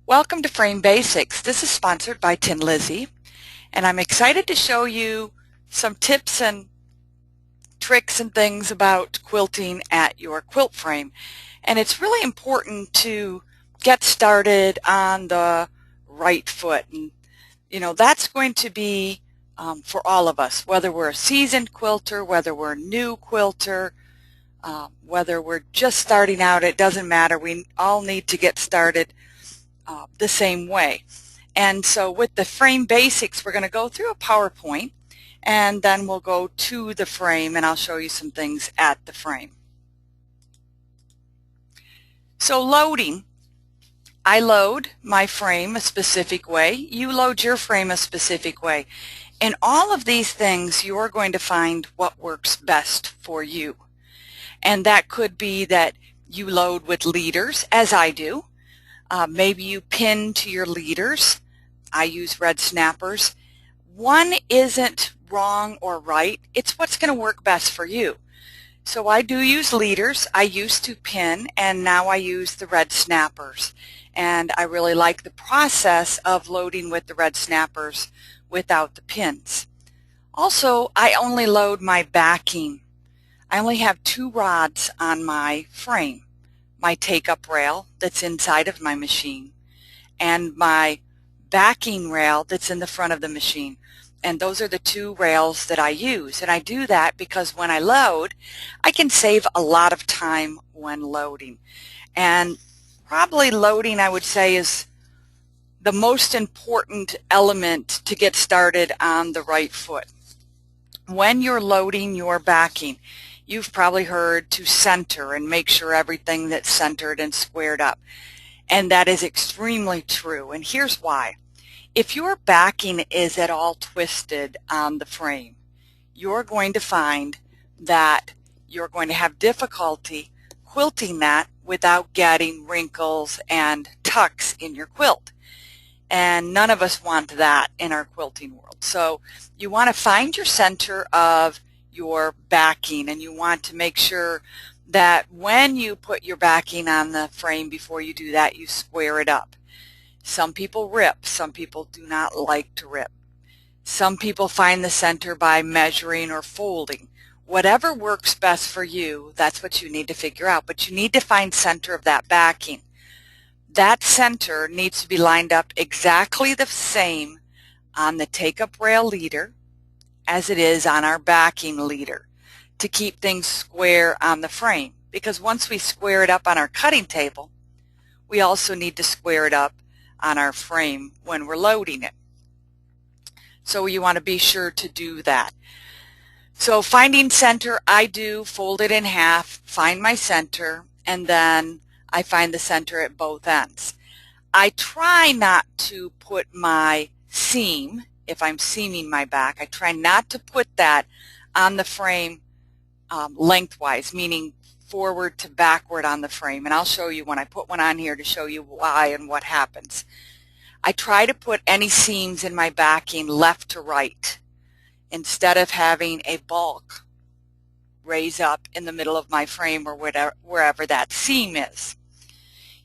Welcome to Frame Basics. This is sponsored by Tin Lizzie, and I'm excited to show you some tips and tricks and things about quilting at your quilt frame. And it's really important to get started on the right foot. And that's going to be for all of us, whether we're a seasoned quilter, whether we're a new quilter, whether we're just starting out, it doesn't matter. We all need to get started the same way. And so with the frame basics, we're going to go through a PowerPoint, and then we'll go to the frame and I'll show you some things at the frame. So loading. I load my frame a specific way. You load your frame a specific way. In all of these things, you're going to find what works best for you. And that could be that you load with leaders, as I do. Maybe you pin to your leaders. I use red snappers. One isn't wrong or right. It's what's going to work best for you. So I do use leaders. I used to pin, and now I use the red snappers. And I really like the process of loading with the red snappers without the pins. Also, I only load my backing. I only have 2 rods on my frame. My take-up rail that's inside of my machine and my backing rail that's in the front of the machine. And those are the 2 rails that I use. And I do that because when I load, I can save a lot of time when loading. And probably loading, I would say, is the most important element to get started on the right foot. When you're loading your backing, you've probably heard to center and make sure everything that's centered and squared up. And that is extremely true. And here's why. If your backing is at all twisted on the frame, you're going to find that you're going to have difficulty quilting that without getting wrinkles and tucks in your quilt. And none of us want that in our quilting world. So you want to find your center of your backing, and you want to make sure that when you put your backing on the frame, before you do that, you square it up. Some people rip. Some people do not like to rip. Some people find the center by measuring or folding. Whatever works best for you, that's what you need to figure out. But you need to find center of that backing. That center needs to be lined up exactly the same on the take-up rail leader as it is on our backing leader, to keep things square on the frame. Because once we square it up on our cutting table, we also need to square it up on our frame when we're loading it. So you want to be sure to do that. So finding center, I do fold it in half, find my center, and then I find the center at both ends. I try not to put my seam, if I'm seaming my back, I try not to put that on the frame lengthwise, meaning forward to backward on the frame. And I'll show you when I put one on here to show you why and what happens. I try to put any seams in my backing left to right instead of having a bulk raise up in the middle of my frame or wherever that seam is.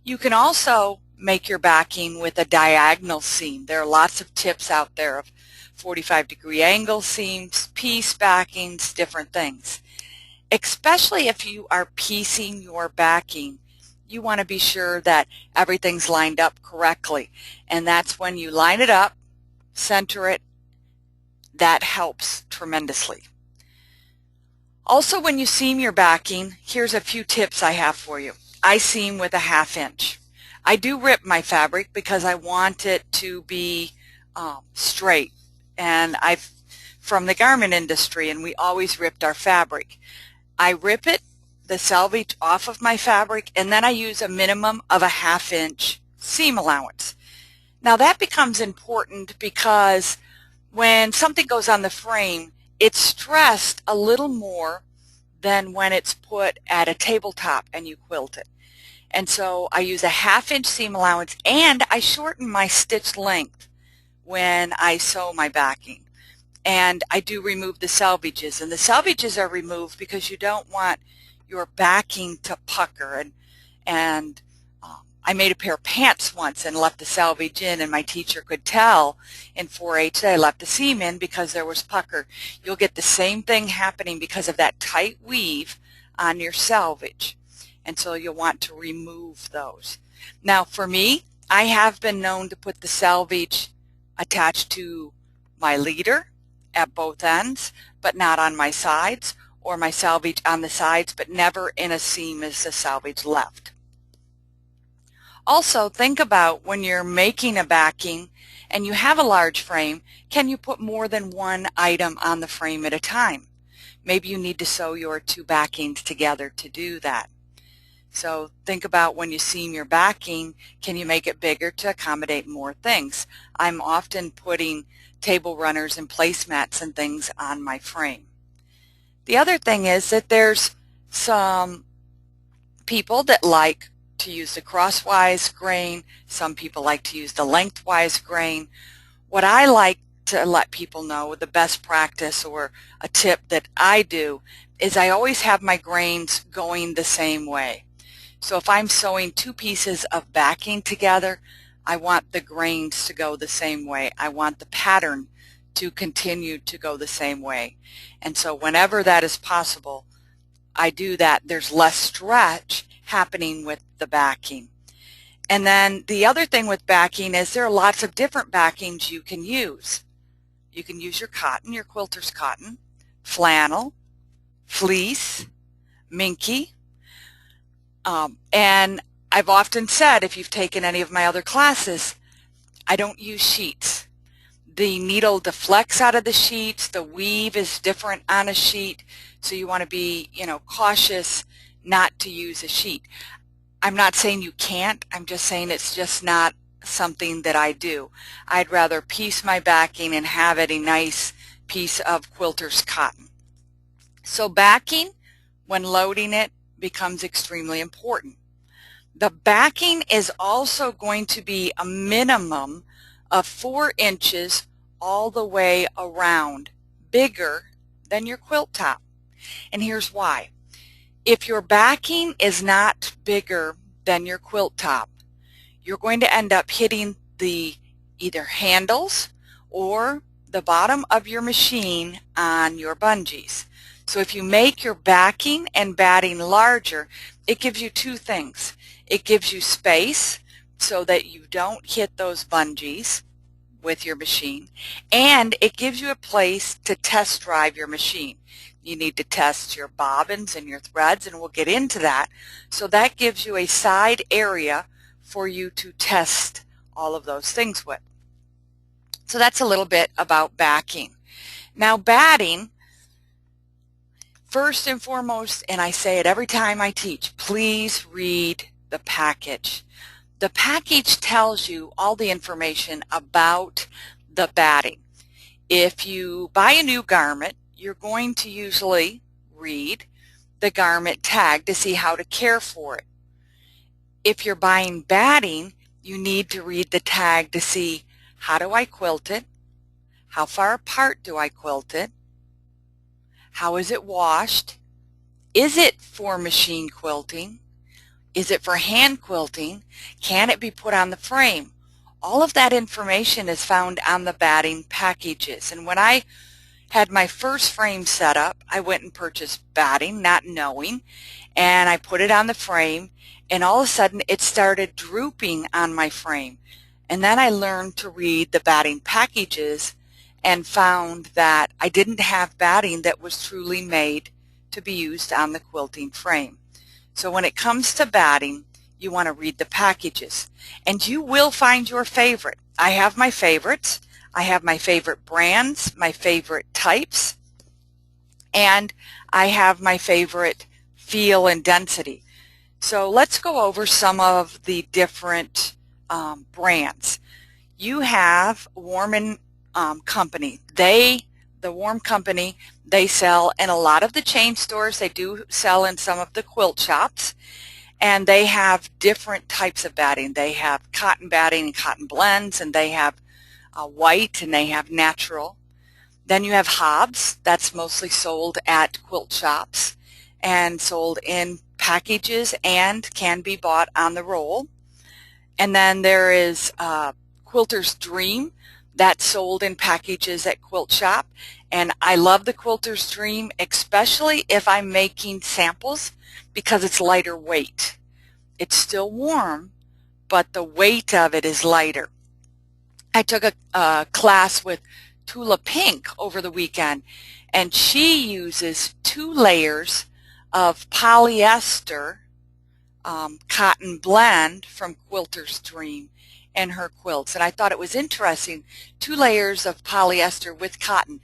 You can also make your backing with a diagonal seam. There are lots of tips out there of 45-degree angle seams, piece backings, different things. Especially if you are piecing your backing, you want to be sure that everything's lined up correctly. And that's when you line it up, center it, that helps tremendously. Also, when you seam your backing, here's a few tips I have for you. I seam with a 1/2 inch. I do rip my fabric because I want it to be straight. And I'm from the garment industry, and we always ripped our fabric. I rip it, the selvage, off of my fabric, and then I use a minimum of a 1/2 inch seam allowance. Now that becomes important because when something goes on the frame, it's stressed a little more than when it's put at a tabletop and you quilt it. And so I use a 1/2 inch seam allowance, and I shorten my stitch length when I sew my backing. And I do remove the selvages, and the selvages are removed because you don't want your backing to pucker and I made a pair of pants once and left the selvage in, and my teacher could tell in 4-H that I left the seam in because there was pucker. You'll get the same thing happening because of that tight weave on your selvage, and so you'll want to remove those. Now for me, I have been known to put the selvage attached to my leader at both ends, but not on my sides, or my selvage on the sides, but never in a seam as the selvage left. Also, think about when you're making a backing and you have a large frame, can you put more than one item on the frame at a time? Maybe you need to sew your two backings together to do that. So think about when you seam your backing, can you make it bigger to accommodate more things? I'm often putting table runners and placemats and things on my frame. The other thing is that there's some people that like to use the crosswise grain. Some people like to use the lengthwise grain. What I like to let people know, the best practice or a tip that I do, is I always have my grains going the same way. So if I'm sewing two pieces of backing together, I want the grains to go the same way. I want the pattern to continue to go the same way. And so whenever that is possible, I do that. There's less stretch happening with the backing. And then the other thing with backing is there are lots of different backings you can use. You can use your cotton, your quilter's cotton, flannel, fleece, minky. And I've often said, if you've taken any of my other classes, I don't use sheets. The needle deflects out of the sheets. The weave is different on a sheet. So you want to be, cautious not to use a sheet. I'm not saying you can't. I'm just saying it's just not something that I do. I'd rather piece my backing and have it a nice piece of quilter's cotton. So backing, when loading it, becomes extremely important. The backing is also going to be a minimum of 4 inches all the way around, bigger than your quilt top. And here's why. If your backing is not bigger than your quilt top, you're going to end up hitting the either handles or the bottom of your machine on your bungees. So if you make your backing and batting larger, it gives you two things. It gives you space so that you don't hit those bungees with your machine, and it gives you a place to test drive your machine. You need to test your bobbins and your threads, and we'll get into that. So that gives you a side area for you to test all of those things with. So that's a little bit about backing. Now batting, first and foremost, and I say it every time I teach, please read the package. The package tells you all the information about the batting. If you buy a new garment, you're going to usually read the garment tag to see how to care for it. If you're buying batting, you need to read the tag to see, how do I quilt it? How far apart do I quilt it? How is it washed? Is it for machine quilting? Is it for hand quilting? Can it be put on the frame? All of that information is found on the batting packages. And when I had my first frame set up, I went and purchased batting, not knowing, and I put it on the frame, and all of a sudden it started drooping on my frame. And then I learned to read the batting packages and found that I didn't have batting that was truly made to be used on the quilting frame. So when it comes to batting, you want to read the packages, and you will find your favorite. I have my favorites. I have my favorite brands, my favorite types, and I have my favorite feel and density. So let's go over some of the different brands. You have Warm & Company. The Warm Company, they sell in a lot of the chain stores. They do sell in some of the quilt shops, and they have different types of batting. They have cotton batting and cotton blends, and they have white, and they have natural. Then you have Hobbs. That's mostly sold at quilt shops and sold in packages and can be bought on the roll. And then there is Quilter's Dream that's sold in packages at Quilt Shop. And I love the Quilter's Dream, especially if I'm making samples, because it's lighter weight. It's still warm, but the weight of it is lighter. I took a class with Tula Pink over the weekend, and she uses 2 layers of polyester cotton blend from Quilter's Dream in her quilts. And I thought it was interesting, 2 layers of polyester with cotton.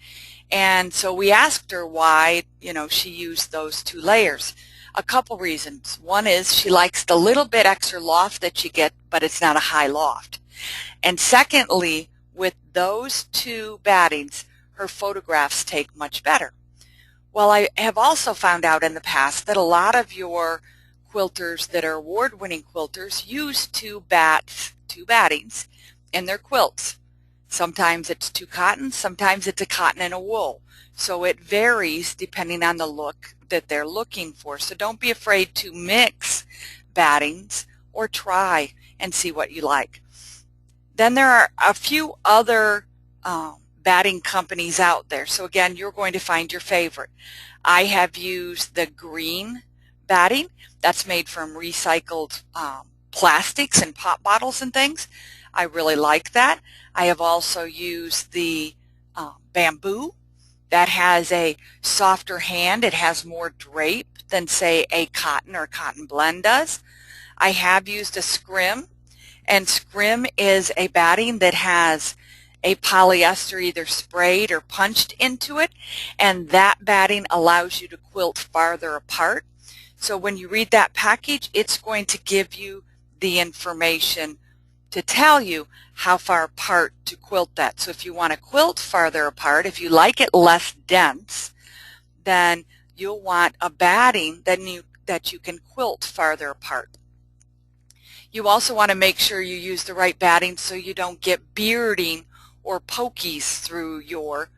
And so we asked her why, she used those 2 layers. A couple reasons. One is she likes the little bit extra loft that you get, but it's not a high loft. And secondly, with those 2 battings, her photographs take much better. Well, I have also found out in the past that a lot of your quilters that are award-winning quilters use 2 battings in their quilts. Sometimes it's 2 cotton, sometimes it's a cotton and a wool. So it varies depending on the look that they're looking for. So don't be afraid to mix battings or try and see what you like. Then there are a few other batting companies out there. So again, you're going to find your favorite. I have used the green batting that's made from recycled plastics and pop bottles and things. I really like that. I have also used the bamboo that has a softer hand. It has more drape than, say, a cotton or cotton blend does. I have used a scrim, and scrim is a batting that has a polyester either sprayed or punched into it, and that batting allows you to quilt farther apart. So when you read that package, it's going to give you the information to tell you how far apart to quilt that. So if you want to quilt farther apart, if you like it less dense, then you'll want a batting that you can quilt farther apart. You also want to make sure you use the right batting so you don't get bearding or pokies through your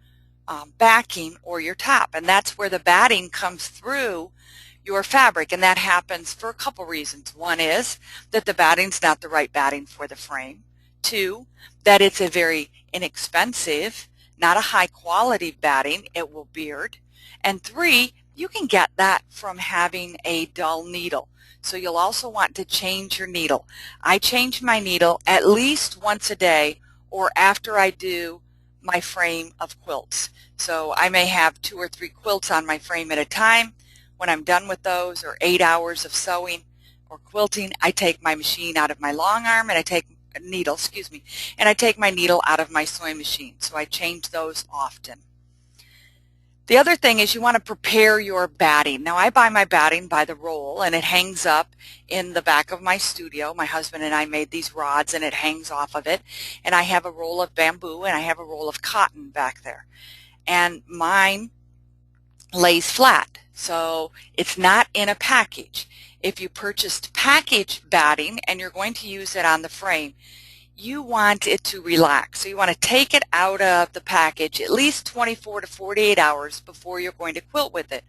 backing or your top. And that's where the batting comes through your fabric, and that happens for a couple reasons. One is that the batting's not the right batting for the frame. 2, that it's a very inexpensive, not a high quality batting. It will beard. And 3, you can get that from having a dull needle. So you'll also want to change your needle. I change my needle at least once a day or after I do my frame of quilts. So I may have 2 or 3 quilts on my frame at a time. When I'm done with those, or 8 hours of sewing or quilting, I take my machine out of my long arm and I take needle, and I take my needle out of my sewing machine. So I change those often. The other thing is you want to prepare your batting. Now I buy my batting by the roll, and it hangs up in the back of my studio. My husband and I made these rods, and it hangs off of it. And I have a roll of bamboo and I have a roll of cotton back there. And mine lays flat. So it's not in a package. If you purchased package batting and you're going to use it on the frame, you want it to relax. So you want to take it out of the package at least 24 to 48 hours before you're going to quilt with it,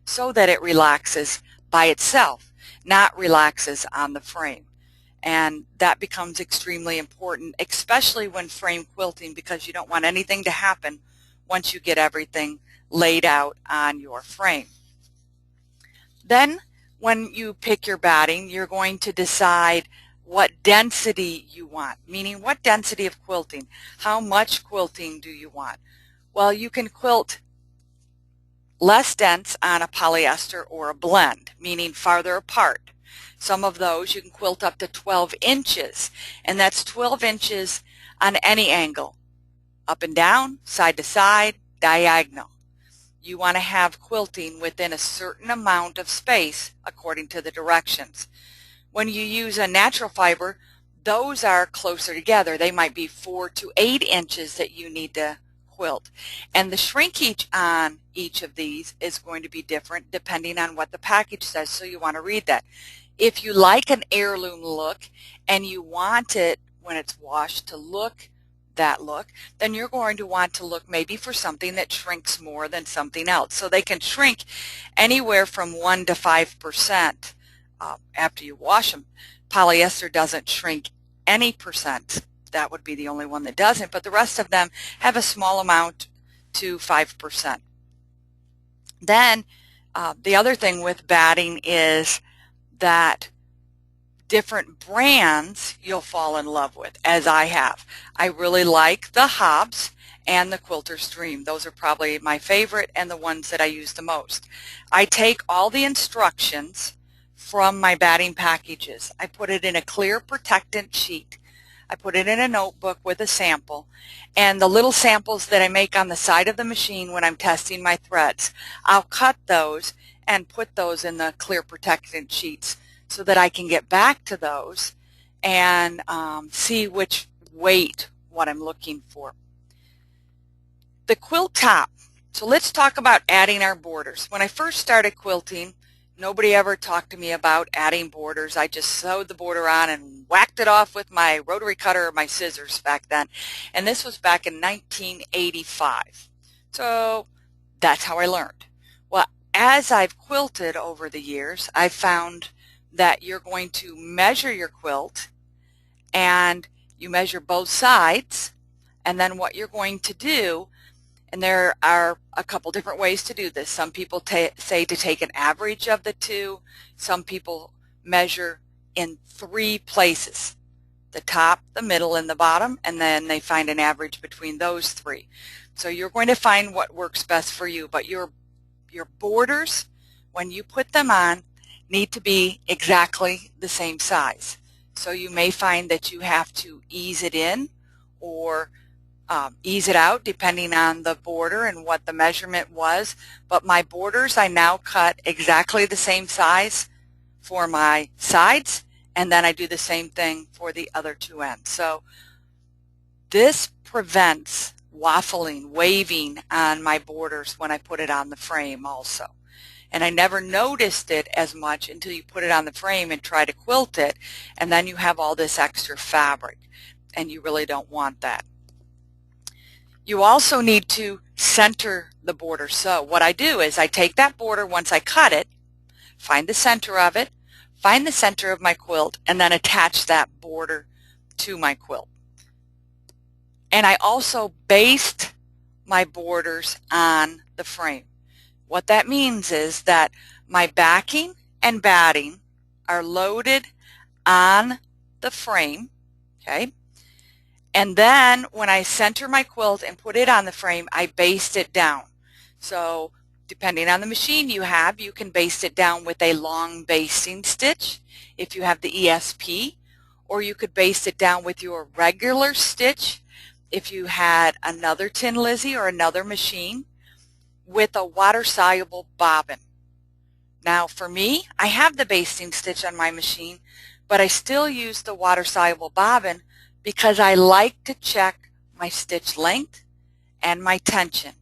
so that it relaxes by itself, not relaxes on the frame. And that becomes extremely important, especially when frame quilting, because you don't want anything to happen once you get everything laid out on your frame. Then when you pick your batting, you're going to decide what density you want, meaning what density of quilting. How much quilting do you want? Well, you can quilt less dense on a polyester or a blend, meaning farther apart. Some of those you can quilt up to 12 inches, and that's 12 inches on any angle, up and down, side to side, diagonal. You want to have quilting within a certain amount of space according to the directions. When you use a natural fiber, those are closer together. They might be 4 to 8 inches that you need to quilt. And the shrinkage on each of these is going to be different depending on what the package says, so you want to read that. If you like an heirloom look and you want it when it's washed to look that look, then you're going to want to look maybe for something that shrinks more than something else. So they can shrink anywhere from 1 to 5% after you wash them. Polyester doesn't shrink any percent. That would be the only one that doesn't, but the rest of them have a small amount to 5%. Then the other thing with batting is that different brands you'll fall in love with, as I have. I really like the Hobbs and the Quilter's Dream. Those are probably my favorite and the ones that I use the most. I take all the instructions from my batting packages. I put it in a clear protectant sheet. I put it in a notebook with a sample, and the little samples that I make on the side of the machine when I'm testing my threads, I'll cut those and put those in the clear protectant sheets so that I can get back to those and see which weight what I'm looking for. The quilt top. So let's talk about adding our borders. When I first started quilting, nobody ever talked to me about adding borders. I just sewed the border on and whacked it off with my rotary cutter or my scissors back then. And this was back in 1985. So that's how I learned. Well, as I've quilted over the years, I've found that you're going to measure your quilt, and you measure both sides, and then what you're going to do, and there are a couple different ways to do this. Some people say to take an average of the two. Some people measure in 3 places: the top, the middle, and the bottom, and then they find an average between those 3. So you're going to find what works best for you, but your borders, when you put them on, need to be exactly the same size. So you may find that you have to ease it in or ease it out depending on the border and what the measurement was. But my borders, I now cut exactly the same size for my sides, and then I do the same thing for the other 2 ends. So this prevents waffling, waving on my borders when I put it on the frame also. And I never noticed it as much until you put it on the frame and try to quilt it, and then you have all this extra fabric, and you really don't want that. You also need to center the border. So what I do is I take that border once I cut it, find the center of it, find the center of my quilt, and then attach that border to my quilt. And I also baste my borders on the frame. What that means is that my backing and batting are loaded on the frame, okay? And then when I center my quilt and put it on the frame, I baste it down. So depending on the machine you have, you can baste it down with a long basting stitch if you have the ESP, or you could baste it down with your regular stitch if you had another Tin Lizzie or another machine, with a water-soluble bobbin. Now for me, I have the basting stitch on my machine, but I still use the water-soluble bobbin because I like to check my stitch length and my tension.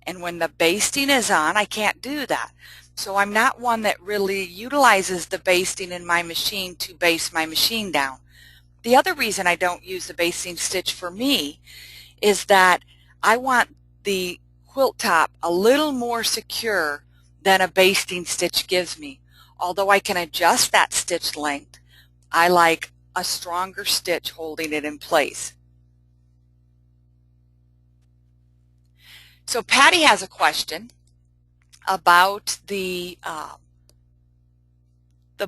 And when the basting is on, I can't do that. So I'm not one that really utilizes the basting in my machine to baste my machine down. The other reason I don't use the basting stitch for me is that I want the quilt top a little more secure than a basting stitch gives me. Although I can adjust that stitch length, I like a stronger stitch holding it in place. So Patty has a question about the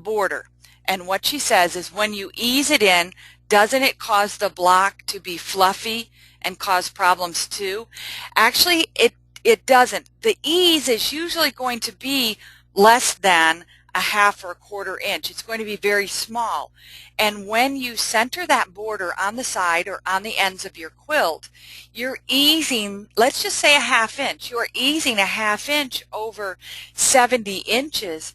border, and what she says is, when you ease it in, doesn't it cause the block to be fluffy and cause problems too? Actually, it doesn't. The ease is usually going to be less than a half or a quarter inch. It's going to be very small. And when you center that border on the side or on the ends of your quilt, you're easing, let's just say a ½ inch. You're easing a ½ inch over 70 inches.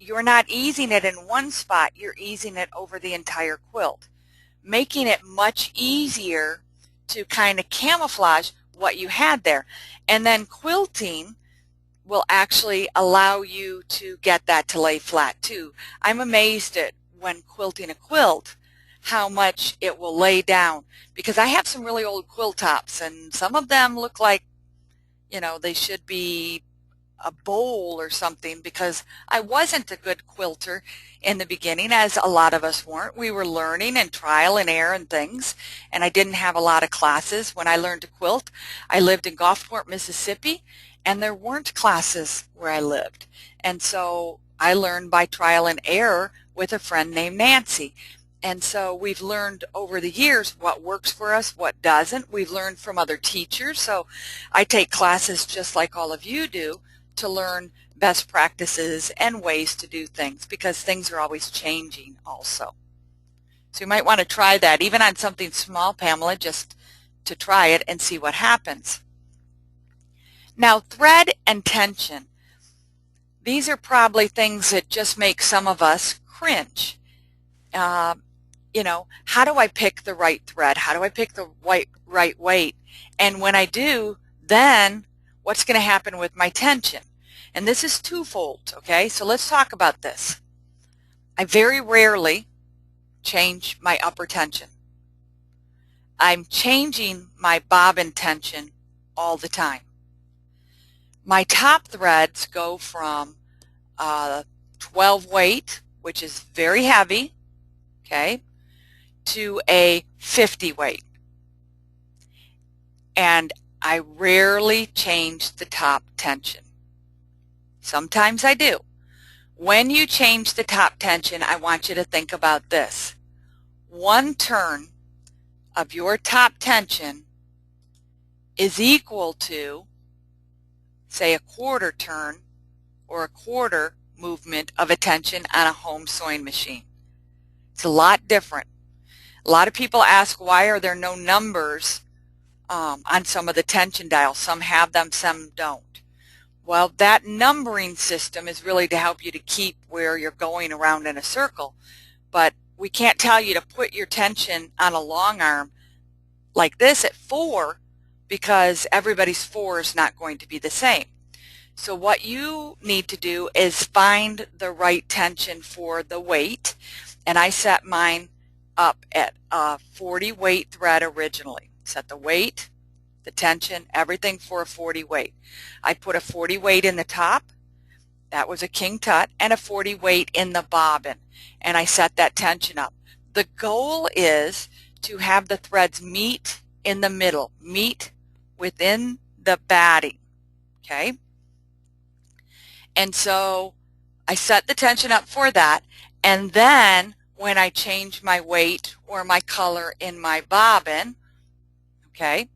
You're not easing it in one spot. You're easing it over the entire quilt, making it much easier to kind of camouflage what you had there. And then quilting will actually allow you to get that to lay flat too. I'm amazed at, when quilting a quilt, how much it will lay down, because I have some really old quilt tops and some of them look like, you know, they should be a bowl or something, because I wasn't a good quilter in the beginning, as a lot of us weren't. We were learning and trial and error and things, and I didn't have a lot of classes. When I learned to quilt, I lived in Gulfport, Mississippi, and there weren't classes where I lived. And so I learned by trial and error with a friend named Nancy. And so we've learned over the years what works for us, what doesn't. We've learned from other teachers. So I take classes just like all of you do to learn best practices and ways to do things, because things are always changing also. So you might want to try that, even on something small, Pamela, just to try it and see what happens. Now, thread and tension. These are probably things that just make some of us cringe. You know, how do I pick the right thread? How do I pick the right weight? And when I do, then what's going to happen with my tension? And this is twofold, okay? So let's talk about this. I very rarely change my upper tension. I'm changing my bobbin tension all the time. My top threads go from 12 weight, which is very heavy, okay, to a 50 weight. And I rarely change the top tension. Sometimes I do. When you change the top tension, I want you to think about this. One turn of your top tension is equal to, say, a quarter turn or a quarter movement of a tension on a home sewing machine. It's a lot different. A lot of people ask, why are there no numbers on some of the tension dials? Some have them, some don't. Well, that numbering system is really to help you to keep where you're going around in a circle. But we can't tell you to put your tension on a long arm like this at 4, because everybody's 4 is not going to be the same. So what you need to do is find the right tension for the weight. And I set mine up at a 40 weight thread originally. Set the weight, the tension, everything for a 40 weight. I put a 40 weight in the top, that was a king tut, and a 40 weight in the bobbin, and I set that tension up. The goal is to have the threads meet in the middle, meet within the batting, okay? And so I set the tension up for that, and then when I change my weight or my color in my bobbin, okay,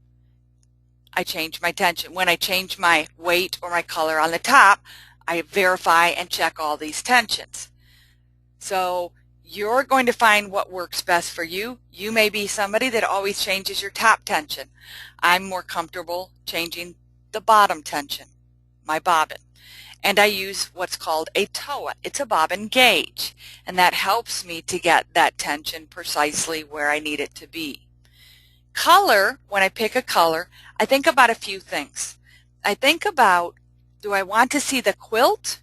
I change my tension. When I change my weight or my color on the top, I verify and check all these tensions. So you're going to find what works best for you. You may be somebody that always changes your top tension. I'm more comfortable changing the bottom tension, my bobbin. And I use what's called a TOA. It's a bobbin gauge, and that helps me to get that tension precisely where I need it to be. Color, when I pick a color, I think about a few things. I think about, do I want to see the quilt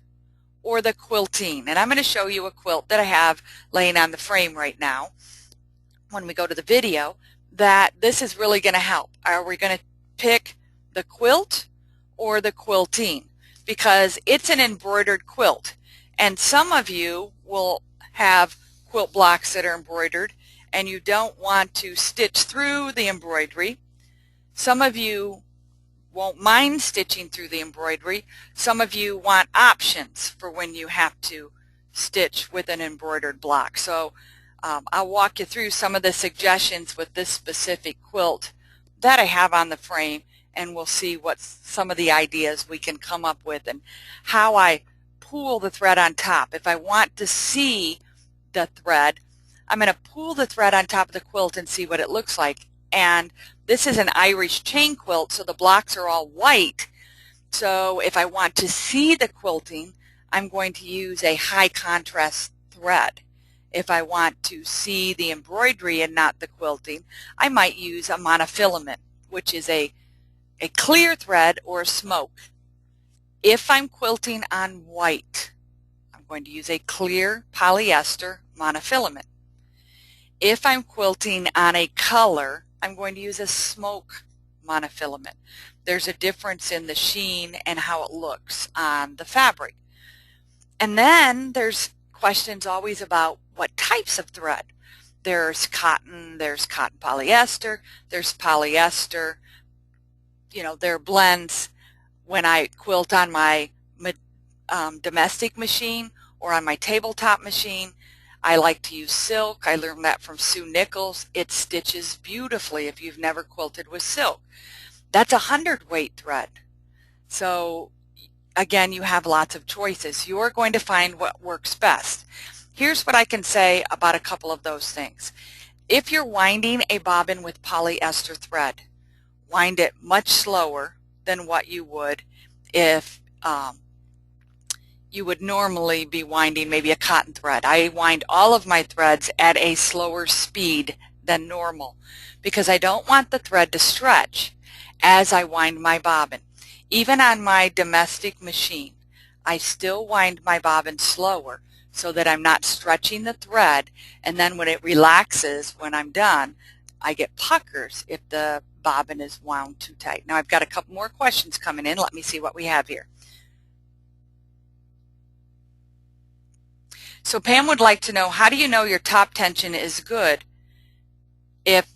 or the quilting? And I'm going to show you a quilt that I have laying on the frame right now when we go to the video, that this is really going to help. Are we going to pick the quilt or the quilting? Because it's an embroidered quilt, and some of you will have quilt blocks that are embroidered and you don't want to stitch through the embroidery. Some of you won't mind stitching through the embroidery. Some of you want options for when you have to stitch with an embroidered block. So I'll walk you through some of the suggestions with this specific quilt that I have on the frame, and we'll see what some of the ideas we can come up with and how I pull the thread on top. If I want to see the thread, I'm going to pull the thread on top of the quilt and see what it looks like. And this is an Irish chain quilt, so the blocks are all white. So if I want to see the quilting, I'm going to use a high contrast thread. If I want to see the embroidery and not the quilting, I might use a monofilament, which is a clear thread or a smoke. If I'm quilting on white, I'm going to use a clear polyester monofilament. If I'm quilting on a color, I'm going to use a smoke monofilament. there's a difference in the sheen and how it looks on the fabric. And then there's questions always about what types of thread. There's cotton polyester, there's polyester, you know, there are blends. When I quilt on my domestic machine or on my tabletop machine, I like to use silk. I learned that from Sue Nichols. It stitches beautifully if you've never quilted with silk. That's a 100-weight thread. So again, you have lots of choices. You're going to find what works best. Here's what I can say about a couple of those things. If you're winding a bobbin with polyester thread, wind it much slower than what you would if you would normally be winding maybe a cotton thread. I wind all of my threads at a slower speed than normal because I don't want the thread to stretch as I wind my bobbin. Even on my domestic machine, I still wind my bobbin slower so that I'm not stretching the thread, and then when it relaxes, when I'm done, I get puckers if the bobbin is wound too tight. Now I've got a couple more questions coming in. Let me see what we have here. So Pam would like to know, how do you know your top tension is good if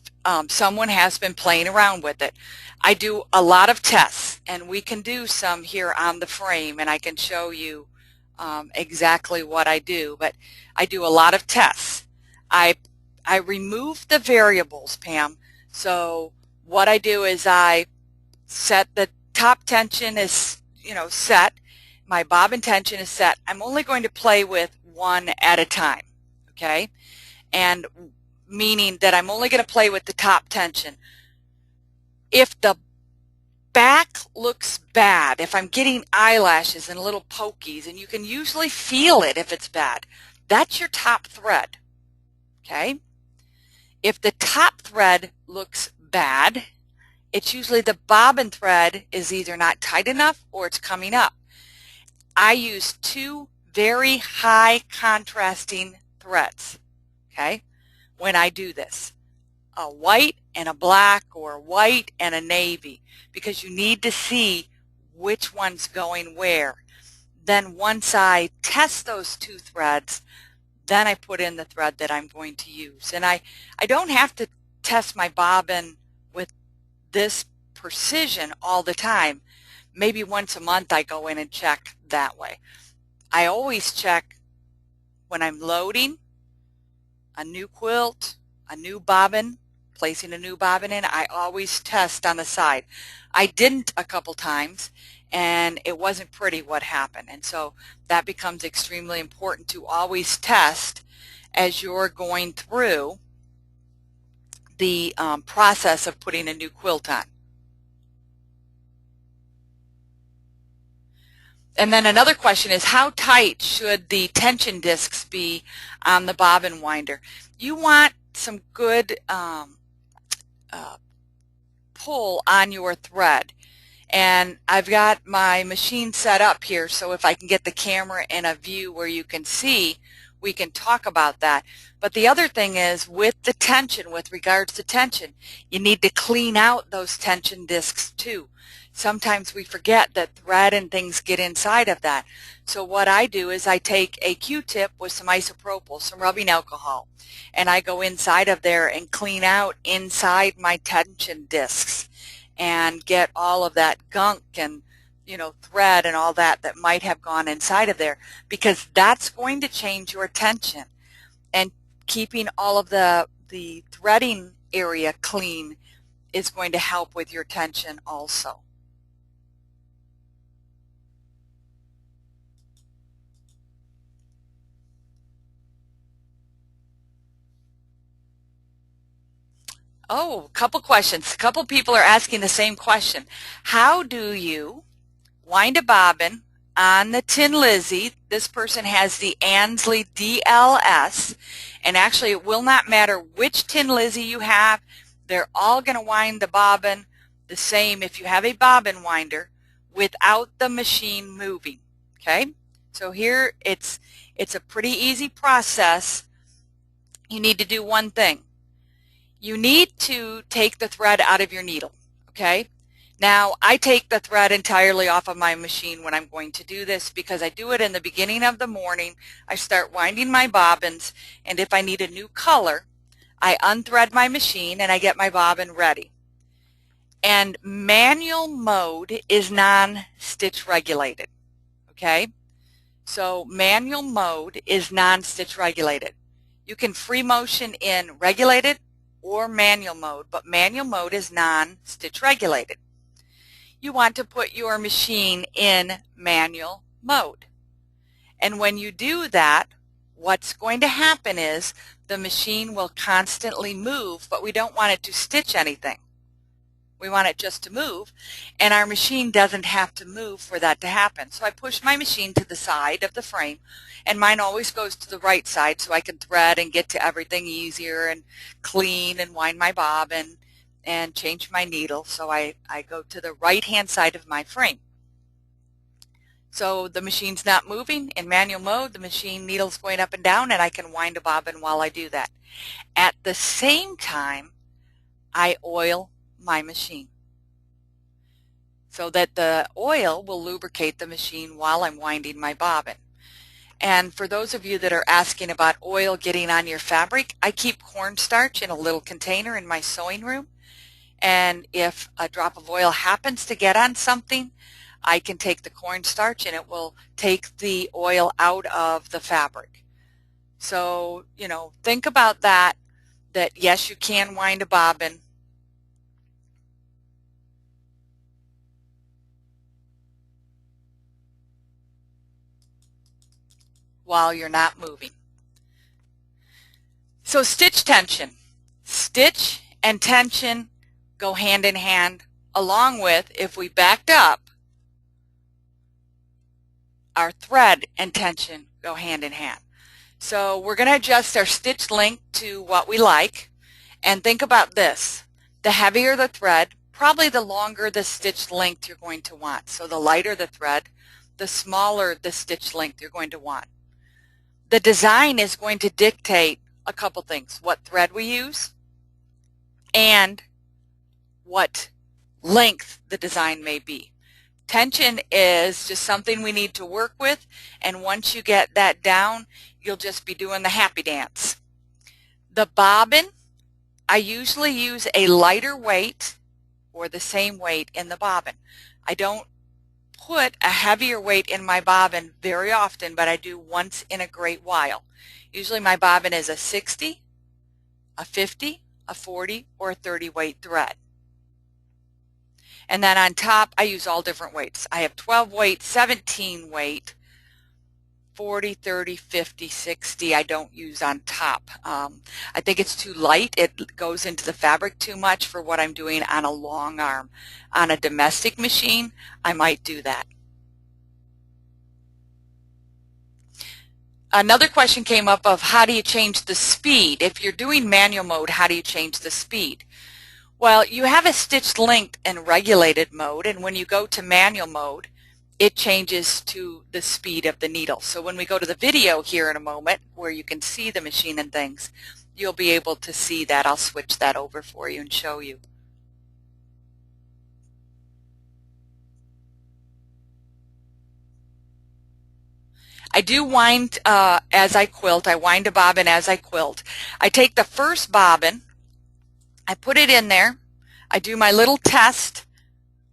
someone has been playing around with it? I do a lot of tests, and we can do some here on the frame, and I can show you exactly what I do, but I do a lot of tests. I remove the variables, Pam. So what I do is I set the top tension is, you know, set. My bobbin tension is set. I'm only going to play with one at a time, okay? And meaning that I'm only going to play with the top tension. If the back looks bad, if I'm getting eyelashes and little pokies, and you can usually feel it if it's bad, that's your top thread, okay? If the top thread looks bad, it's usually the bobbin thread is either not tight enough or it's coming up. I use two very high contrasting threads, okay, when I do this. A white and a black, or a white and a navy, because you need to see which one's going where. Then once I test those two threads, then I put in the thread that I'm going to use. And I don't have to test my bobbin with this precision all the time. Maybe once a month I go in and check that way. I always check when I'm loading a new quilt, a new bobbin, placing a new bobbin in. I always test on the side. I didn't a couple times, and it wasn't pretty what happened. And so that becomes extremely important to always test as you're going through the process of putting a new quilt on. And then another question is, how tight should the tension discs be on the bobbin winder? You want some good pull on your thread. And I've got my machine set up here, so if I can get the camera in a view where you can see, we can talk about that. But the other thing is, with the tension, with regards to tension, you need to clean out those tension discs too. Sometimes we forget that thread and things get inside of that. So what I do is I take a Q-tip with some isopropyl, some rubbing alcohol, and I go inside of there and clean out inside my tension discs and get all of that gunk and, you know, thread and all that that might have gone inside of there, because that's going to change your tension. And keeping all of the threading area clean is going to help with your tension also. Oh, a couple questions. A couple people are asking the same question. How do you wind a bobbin on the Tin Lizzie? This person has the Ansley DLS, and actually it will not matter which Tin Lizzie you have. They're all going to wind the bobbin the same if you have a bobbin winder without the machine moving. Okay, so here it's a pretty easy process. You need to do one thing. You need to take the thread out of your needle, okay? Now, I take the thread entirely off of my machine when I'm going to do this because I do it in the beginning of the morning. I start winding my bobbins, and if I need a new color, I unthread my machine and I get my bobbin ready. And manual mode is non-stitch regulated, okay? So manual mode is non-stitch regulated. You can free motion in regulated or manual mode, but manual mode is non-stitch regulated. You want to put your machine in manual mode. And when you do that, what's going to happen is the machine will constantly move, but we don't want it to stitch anything. We want it just to move, and our machine doesn't have to move for that to happen. So I push my machine to the side of the frame, and mine always goes to the right side so I can thread and get to everything easier and clean and wind my bobbin and change my needle. So I go to the right-hand side of my frame. So the machine's not moving. In manual mode, the machine needle's going up and down, and I can wind a bobbin while I do that. At the same time, I oil my machine so that the oil will lubricate the machine while I'm winding my bobbin. And for those of you that are asking about oil getting on your fabric, I keep cornstarch in a little container in my sewing room. And if a drop of oil happens to get on something, I can take the cornstarch and it will take the oil out of the fabric. So, you know, think about that yes, you can wind a bobbin. While you're not moving. So stitch tension. Stitch and tension go hand in hand, along with, if we backed up, our thread and tension go hand in hand. So we're going to adjust our stitch length to what we like, and think about this. The heavier the thread, probably the longer the stitch length you're going to want. So the lighter the thread, the smaller the stitch length you're going to want. The design is going to dictate a couple things: what thread we use and what length the design may be. Tension is just something we need to work with, and once you get that down, you'll just be doing the happy dance. The bobbin, I usually use a lighter weight or the same weight in the bobbin. I don't put a heavier weight in my bobbin very often, but I do once in a great while. Usually my bobbin is a 60, a 50, a 40, or a 30 weight thread. And then on top, I use all different weights. I have 12 weight, 17 weight, 40, 30, 50, 60 I don't use on top. I think it's too light. It goes into the fabric too much for what I'm doing on a long arm. On a domestic machine, I might do that. Another question came up of how do you change the speed? If you're doing manual mode, how do you change the speed? Well, you have a stitched length in regulated mode, and when you go to manual mode, it changes to the speed of the needle. So when we go to the video here in a moment where you can see the machine and things, you'll be able to see that. I'll switch that over for you and show you. I do wind as I quilt. I wind a bobbin as I quilt. I take the first bobbin, I put it in there, I do my little test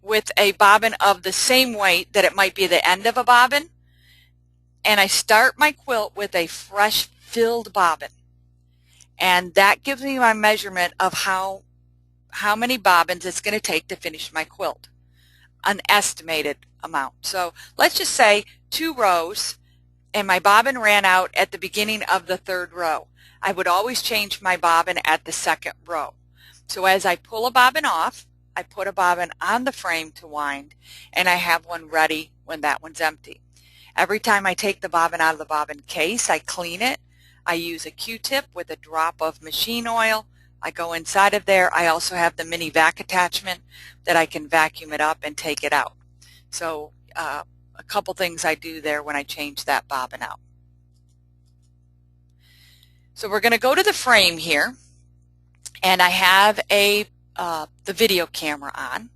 with a bobbin of the same weight that it might be the end of a bobbin, and I start my quilt with a fresh filled bobbin, and that gives me my measurement of how many bobbins it's going to take to finish my quilt, an estimated amount. So let's just say 2 rows, and my bobbin ran out at the beginning of the 3rd row. I would always change my bobbin at the 2nd row. So as I pull a bobbin off, I put a bobbin on the frame to wind, and I have one ready when that one's empty. Every time I take the bobbin out of the bobbin case, I clean it. I use a Q-tip with a drop of machine oil. I go inside of there. I also have the mini vac attachment that I can vacuum it up and take it out. So a couple things I do there when I change that bobbin out. So we're going to go to the frame here, and I have the video camera on.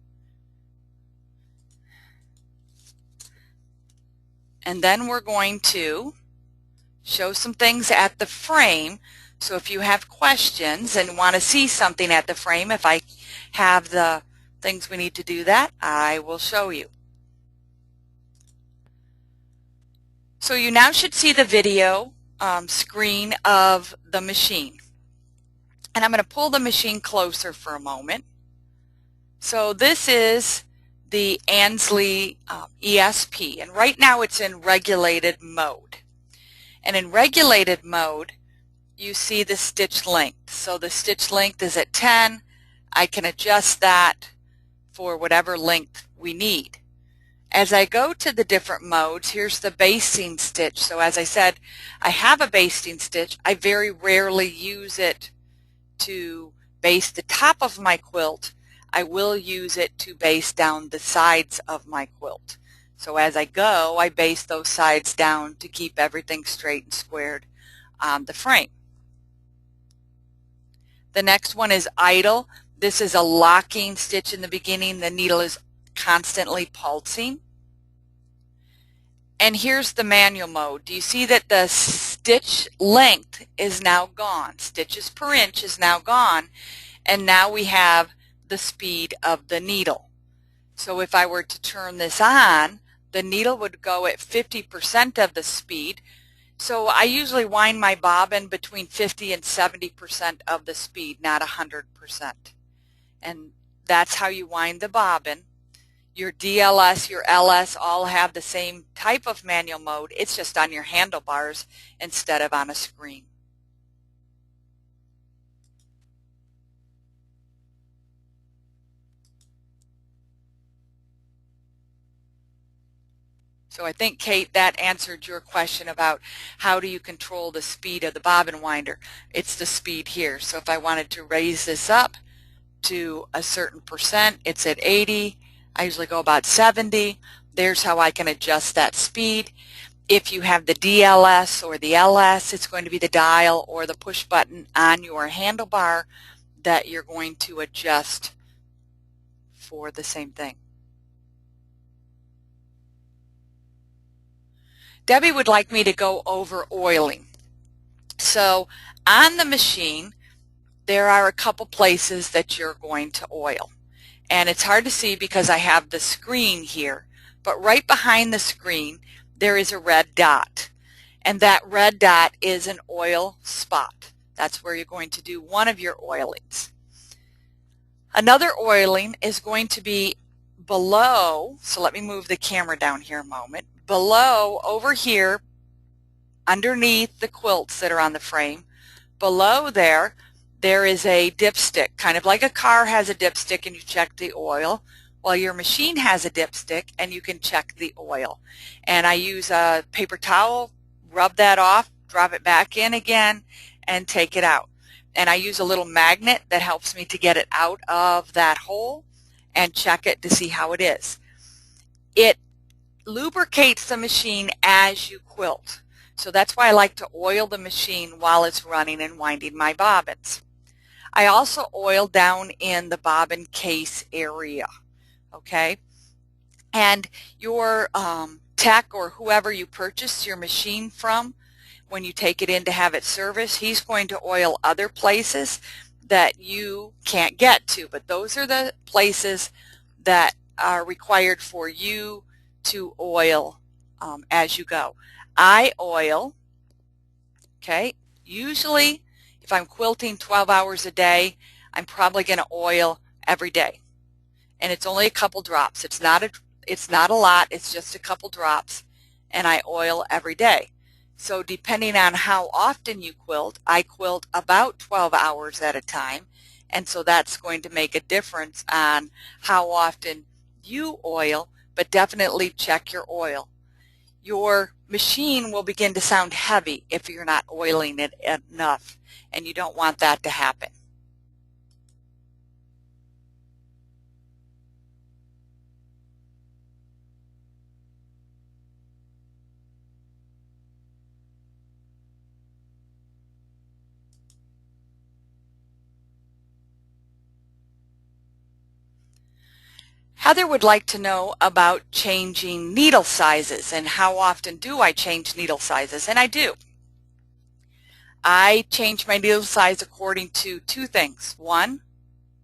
And then we're going to show some things at the frame. So if you have questions and want to see something at the frame, if I have the things we need to do that, I will show you. So you now should see the video screen of the machine. And I'm going to pull the machine closer for a moment. So this is the Ansley ESP, and right now it's in regulated mode. And in regulated mode, you see the stitch length. So the stitch length is at 10. I can adjust that for whatever length we need. As I go to the different modes, here's the basting stitch. So as I said, I have a basting stitch. I very rarely use it to baste the top of my quilt. I will use it to baste down the sides of my quilt. So as I go, I baste those sides down to keep everything straight and squared on the frame. The next one is idle. This is a locking stitch in the beginning. The needle is constantly pulsing. And here's the manual mode. Do you see that the stitch length is now gone? Stitches per inch is now gone. And now we have the speed of the needle. So if I were to turn this on, the needle would go at 50% of the speed. So I usually wind my bobbin between 50 and 70% of the speed, not 100%. And that's how you wind the bobbin. Your DLS, your LS all have the same type of manual mode. It's just on your handlebars instead of on a screen. So I think, Kate, that answered your question about how do you control the speed of the bobbin winder. It's the speed here. So if I wanted to raise this up to a certain percent, it's at 80. I usually go about 70. There's how I can adjust that speed. If you have the DLS or the LS, it's going to be the dial or the push button on your handlebar that you're going to adjust for the same thing. Debbie would like me to go over oiling. So on the machine, there are a couple places that you're going to oil. And it's hard to see because I have the screen here, but right behind the screen there is a red dot. And that red dot is an oil spot. That's where you're going to do one of your oilings. Another oiling is going to be below, so let me move the camera down here a moment. Below, over here, underneath the quilts that are on the frame, below there is a dipstick, kind of like a car has a dipstick and you check the oil. Well, your machine has a dipstick and you can check the oil. And I use a paper towel, rub that off, drop it back in again, and take it out. And I use a little magnet that helps me to get it out of that hole and check it to see how it is. It lubricates the machine as you quilt. So that's why I like to oil the machine while it's running and winding my bobbins. I also oil down in the bobbin case area, okay? And your tech or whoever you purchase your machine from, when you take it in to have it serviced, he's going to oil other places that you can't get to. But those are the places that are required for you to oil as you go. I oil, okay, usually if I'm quilting 12 hours a day, I'm probably going to oil every day. And it's only a couple drops. It's not a lot, it's just a couple drops, and I oil every day. So depending on how often you quilt, I quilt about 12 hours at a time, and so that's going to make a difference on how often you oil, but definitely check your oil. Your machine will begin to sound heavy if you're not oiling it enough, and you don't want that to happen. Heather would like to know about changing needle sizes and how often do I change needle sizes, and I do. I change my needle size according to two things. One,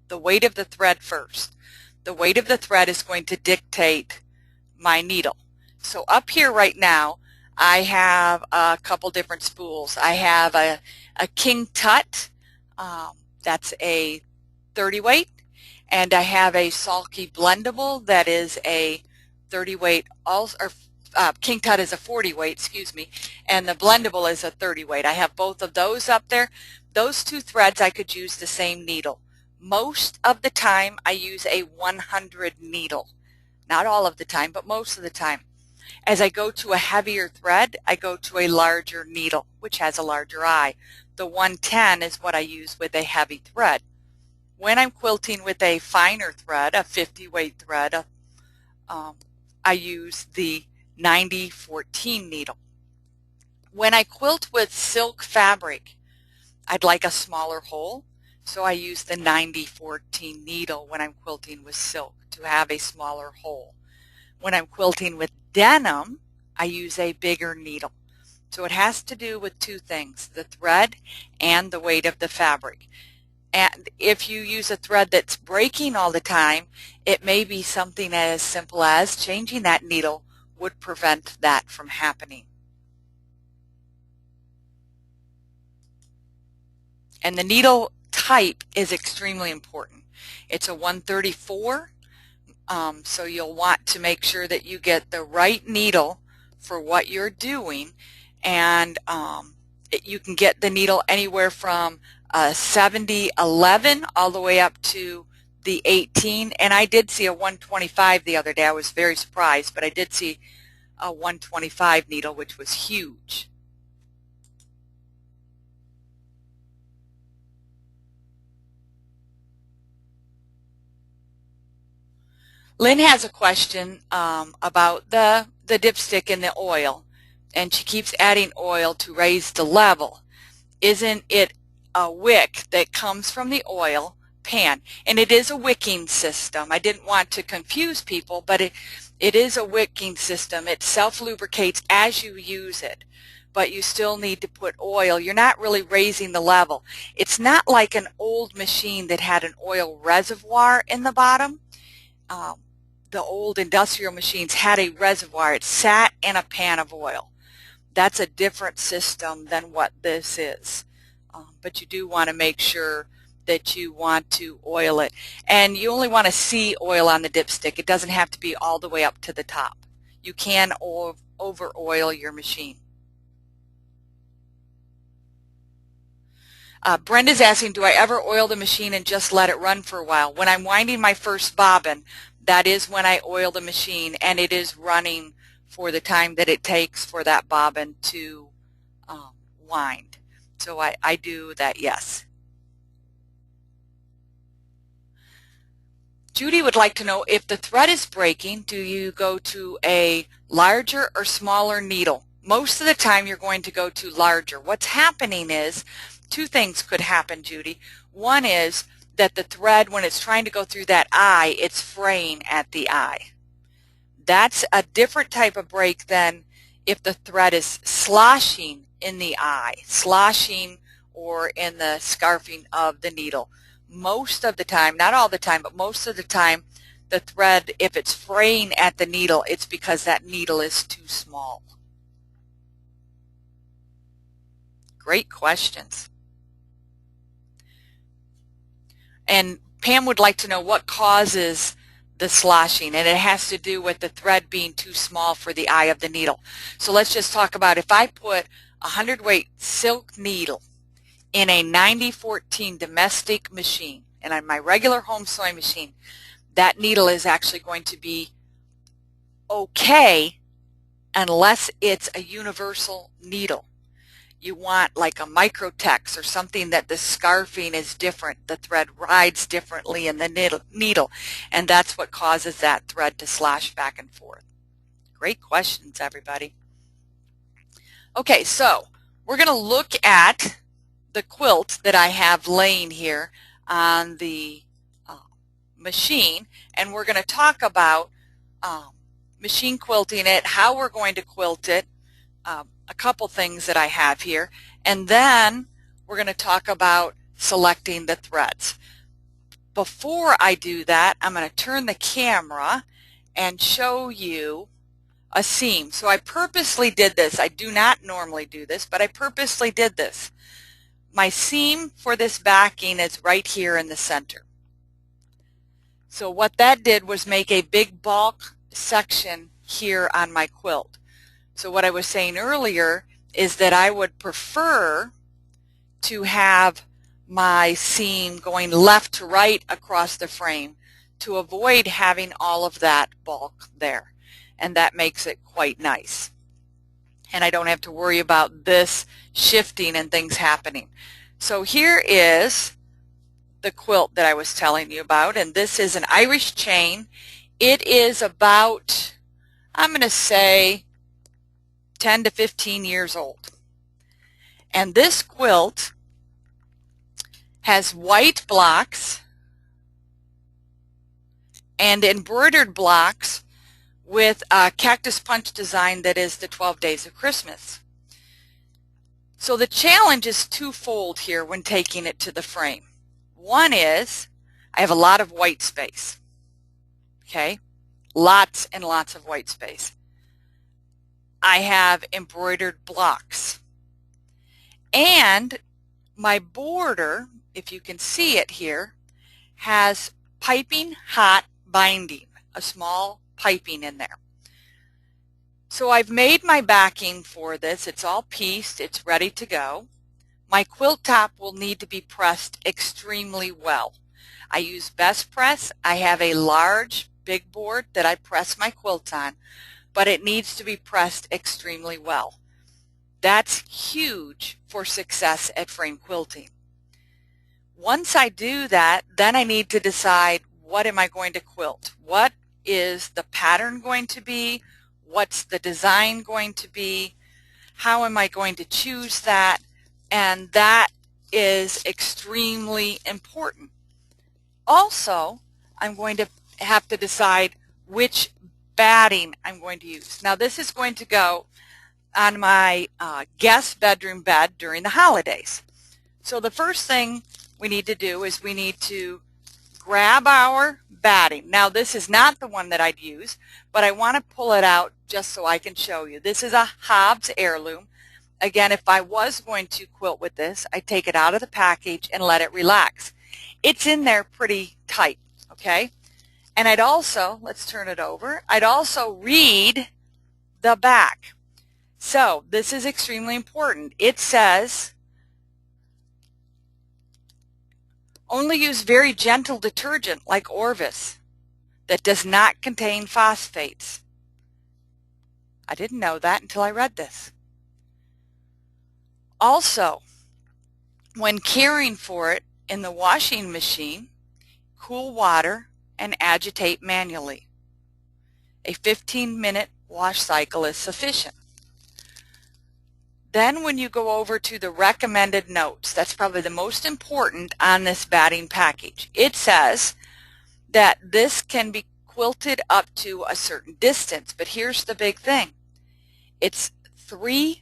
the weight of the thread first. The weight of the thread is going to dictate my needle. So up here right now, I have a couple different spools. I have a King Tut, that's a 30 weight, and I have a Sulky Blendable that is a 30 weight, also, or King Tut is a 40 weight, excuse me, and the Blendable is a 30 weight. I have both of those up there. Those two threads I could use the same needle. Most of the time I use a 100 needle. Not all of the time, but most of the time. As I go to a heavier thread, I go to a larger needle, which has a larger eye. The 110 is what I use with a heavy thread. When I'm quilting with a finer thread, a 50 weight thread, I use the 90-14 needle. When I quilt with silk fabric, I'd like a smaller hole, so I use the 90-14 needle when I'm quilting with silk to have a smaller hole. When I'm quilting with denim, I use a bigger needle. So it has to do with two things, the thread and the weight of the fabric. And if you use a thread that's breaking all the time, it may be something as simple as changing that needle would prevent that from happening. And the needle type is extremely important. It's a 134, so you'll want to make sure that you get the right needle for what you're doing, and you can get the needle anywhere from 70-11 all the way up to the 18, and I did see a 125 the other day. I was very surprised, but I did see a 125 needle, which was huge. Lynn has a question about the dipstick in the oil, and she keeps adding oil to raise the level. Isn't it a wick that comes from the oil pan? And it is a wicking system. I didn't want to confuse people, but it is a wicking system. It self-lubricates as you use it, but you still need to put oil. You're not really raising the level. It's not like an old machine that had an oil reservoir in the bottom. The old industrial machines had a reservoir. It sat in a pan of oil. That's a different system than what this is. But you do want to make sure that you want to oil it. And you only want to see oil on the dipstick. It doesn't have to be all the way up to the top. You can over oil your machine. Brenda's asking, do I ever oil the machine and just let it run for a while? When I'm winding my first bobbin, that is when I oil the machine, and it is running for the time that it takes for that bobbin to wind. So I do that, yes. Judy would like to know, if the thread is breaking, do you go to a larger or smaller needle? Most of the time you're going to go to larger. What's happening is, two things could happen, Judy. One is that the thread, when it's trying to go through that eye, it's fraying at the eye. That's a different type of break than if the thread is sloshing in the eye, sloshing or in the scarfing of the needle. Most of the time, not all the time, but most of the time, the thread, if it's fraying at the needle, it's because that needle is too small. Great questions. And Pam would like to know what causes the sloshing, and it has to do with the thread being too small for the eye of the needle. So let's just talk about, if I put a 100 weight silk needle in a 90-14 domestic machine, and on my regular home sewing machine, that needle is actually going to be okay unless it's a universal needle. You want like a microtex or something that the scarfing is different, the thread rides differently in the needle, and that's what causes that thread to slosh back and forth. Great questions, everybody. Okay, so we're going to look at the quilt that I have laying here on the machine, and we're going to talk about machine quilting it, how we're going to quilt it, a couple things that I have here, and then we're going to talk about selecting the threads. Before I do that, I'm going to turn the camera and show you a seam. So I purposely did this. I do not normally do this, but I purposely did this. My seam for this backing is right here in the center. So what that did was make a big bulk section here on my quilt. So what I was saying earlier is that I would prefer to have my seam going left to right across the frame to avoid having all of that bulk there. And that makes it quite nice. And I don't have to worry about this shifting and things happening. So here is the quilt that I was telling you about, and this is an Irish chain. It is about, I'm going to say, 10 to 15 years old. And this quilt has white blocks and embroidered blocks with a cactus punch design that is the 12 Days of Christmas. So the challenge is twofold here when taking it to the frame. One is I have a lot of white space. Okay, lots and lots of white space. I have embroidered blocks. And my border, if you can see it here, has piping hot binding, a small piping in there. So I've made my backing for this. It's all pieced. It's ready to go. My quilt top will need to be pressed extremely well. I use Best Press. I have a large big board that I press my quilt on, but it needs to be pressed extremely well. That's huge for success at frame quilting. Once I do that, then I need to decide, what am I going to quilt? What is the pattern going to be? What's the design going to be? How am I going to choose that? And that is extremely important. Also, I'm going to have to decide which batting I'm going to use. Now this is going to go on my guest bedroom bed during the holidays. So the first thing we need to do is we need to grab our batting. Now this is not the one that I'd use, but I want to pull it out just so I can show you. This is a Hobbs heirloom. Again, if I was going to quilt with this, I'd take it out of the package and let it relax. It's in there pretty tight, okay? And I'd also, let's turn it over, I'd also read the back. So this is extremely important. It says, only use very gentle detergent like Orvis that does not contain phosphates. I didn't know that until I read this. Also, when caring for it in the washing machine, cool water and agitate manually. A 15-minute wash cycle is sufficient. Then when you go over to the recommended notes, that's probably the most important on this batting package. It says that this can be quilted up to a certain distance, but here's the big thing. It's 3%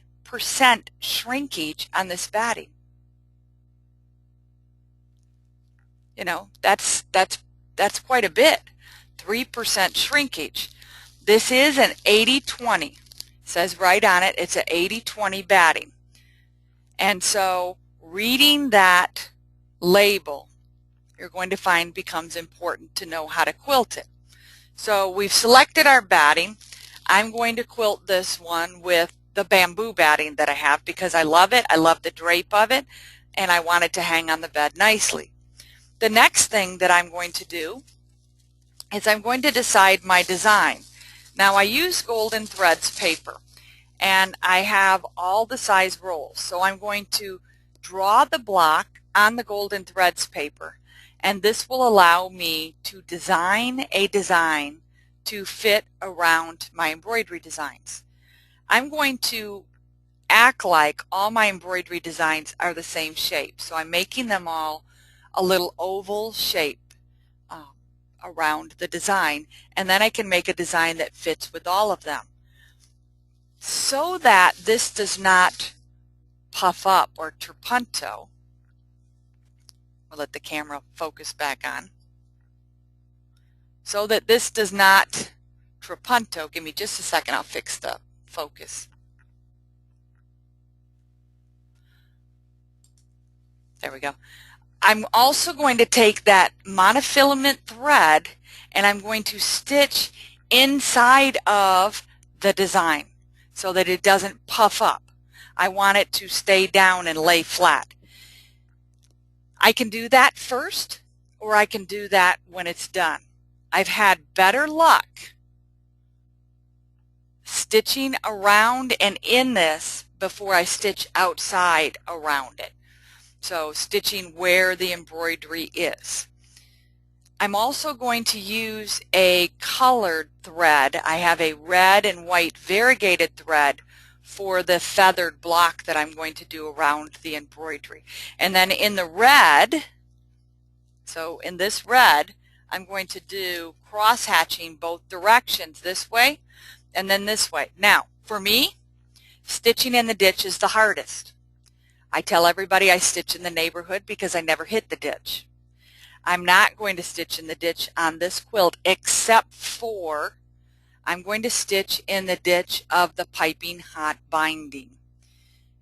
shrinkage on this batting. You know, that's quite a bit. 3% shrinkage. This is an 80-20. Says right on it, it's an 80-20 batting. And so reading that label, you're going to find becomes important to know how to quilt it. So we've selected our batting. I'm going to quilt this one with the bamboo batting that I have because I love it. I love the drape of it, and I want it to hang on the bed nicely. The next thing that I'm going to do is I'm going to decide my design. Now I use Golden Threads paper, and I have all the size rolls. So I'm going to draw the block on the Golden Threads paper, and this will allow me to design a design to fit around my embroidery designs. I'm going to act like all my embroidery designs are the same shape. So I'm making them all a little oval shape around the design, and then I can make a design that fits with all of them. So that this does not puff up or trapunto, we'll let the camera focus back on. So that this does not trapunto, give me just a second, I'll fix the focus. There we go. I'm also going to take that monofilament thread and I'm going to stitch inside of the design so that it doesn't puff up. I want it to stay down and lay flat. I can do that first, or I can do that when it's done. I've had better luck stitching around and in this before I stitch outside around it. So stitching where the embroidery is. I'm also going to use a colored thread. I have a red and white variegated thread for the feathered block that I'm going to do around the embroidery. And then in the red, so in this red, I'm going to do cross hatching both directions, this way and then this way. Now, for me, stitching in the ditch is the hardest. I tell everybody I stitch in the neighborhood because I never hit the ditch. I'm not going to stitch in the ditch on this quilt except for I'm going to stitch in the ditch of the piping hot binding.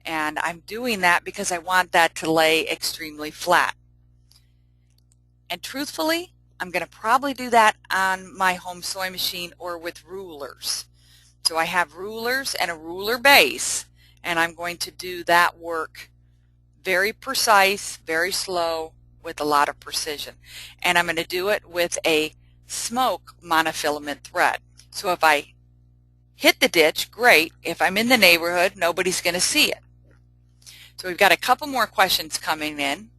And I'm doing that because I want that to lay extremely flat. And truthfully, I'm going to probably do that on my home sewing machine or with rulers. So I have rulers and a ruler base, and I'm going to do that work very precise, very slow, with a lot of precision. And I'm going to do it with a smoke monofilament thread. So if I hit the ditch, great. If I'm in the neighborhood, nobody's going to see it. So we've got a couple more questions coming in.